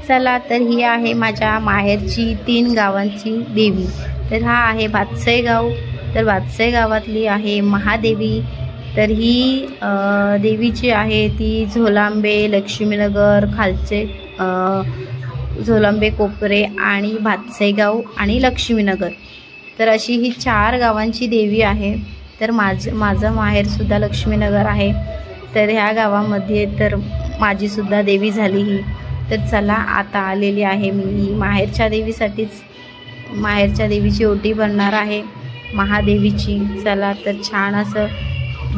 चला तर ही आहे माझ्या माहेरची 3 गावांची देवी। तर हा आहे भातसई गाव। तर भातसई गावातली आहे महादेवी। तर ही देवीची आहे ती झोलांबे, लक्ष्मीनगर, खालचे झोलांबे कोपरे आणि भातसई गाव आणि लक्ष्मीनगर। तर अशी ही 4 गावांची देवी आहे। तर माझं माहेर सुद्धा लक्ष्मीनगर आहे। तर ह्या गावामध्ये तर माझी सुद्धा देवी झाली ही। तर चला आता आलेली आहे मी माहेरच्या देवीसाठीच, माहेरच्या देवीची ओटी भरणार आहे महादेवीची। चला तर छान असं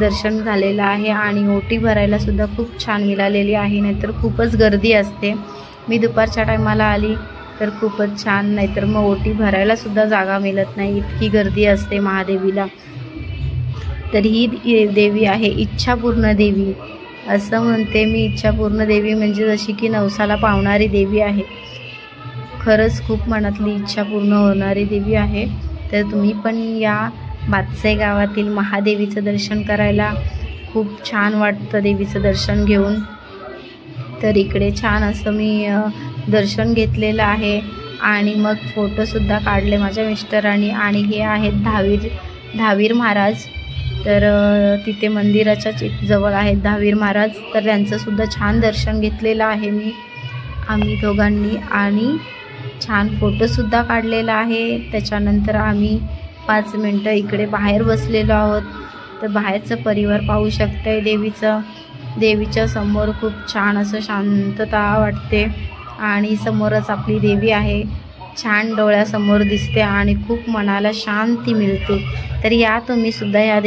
दर्शन झालेलं आहे आणि ओटी भरायला सुद्धा खूप छान मिळालेली आहे, नाहीतर खूपच गर्दी असते। मी दुपारच्या टायमाला आली तर खूपच छान, नाहीतर मग ओटी भरायला सुद्धा जागा मिळत नाही, इतकी गर्दी असते महादेवीला। तर ही देवी आहे इच्छापूर्ण देवी, असं म्हणते मी। इच्छापूर्ण देवी म्हणजे जशी की नवसाला पावणारी देवी आहे। खरंच खूप मनातली इच्छा पूर्ण होणारी देवी आहे। तर तुम्ही पण या भातसई गावातील महादेवीचं दर्शन करायला खूप छान वाटतं देवीचं दर्शन घेऊन। तर इकडे छान असं मी दर्शन घेतलेलं आहे आणि मग फोटोसुद्धा काढले माझ्या मिस्टरांनी। आणि हे आहेत दहावीर महाराज। तर तिथे मंदिराच्या जवळ आहेत दहावीर महाराज। तर त्यांचं सुद्धा छान दर्शन घेतलेलं आहे आम्ही दोघांनी आणि छान फोटोसुद्धा काढलेला आहे। त्याच्यानंतर आम्ही 5 मिनटं इकडे बाहेर बसलेलो आहोत। तर बाहेरचं परिवार पाहू शकताय देवीच्या समोर खूप छान असं शांतता वाटते आणि समोरच आपली देवी आहे, छान डोळ्यासमोर दिसते आणि खूप मनाला शांती मिळते। तर या तुम्ही सुद्धा या